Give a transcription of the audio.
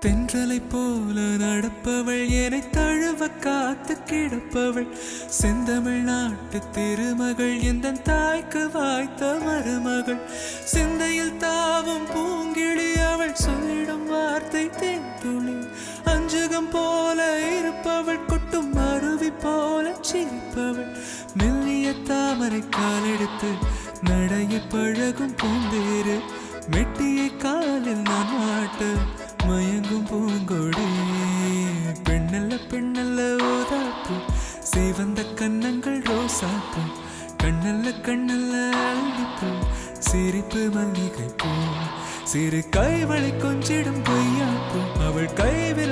தென்றலை போல நடப்பவள் என்னை தழுவ காத்து கிடப்பவள் செந்தமிழ் நாட்டு திருமகள் எந்த தாய்க்கு வாய்த்த மருமகள் சிந்தையில் தாவும் பூங்கிழி அவள் சொல்லிடும் வார்த்தை தேன்துளி அஞ்சுகம் போல இருப்பவள் கொட்டும் அருவி போல சிரிப்பவள் மெல்லிய தாமரை காலெடுத்து நடைய பழகும் பூந்தேறு மெட்டியை காலில் நான் மாட்ட மயங்கும் பூங்கொடி பெண்ணல்ல பெண்ணல்ல ஓதாப்பு சிவந்த கன்னங்கள் ரோசாப்பு கண்ணல்ல கண்ணல்ல அள்ளிப்பு சிரிப்பு மல்லிகை பூ சிறு கைவளை கொஞ்சிடும் பொய்யாப்பு அவள் கைவில்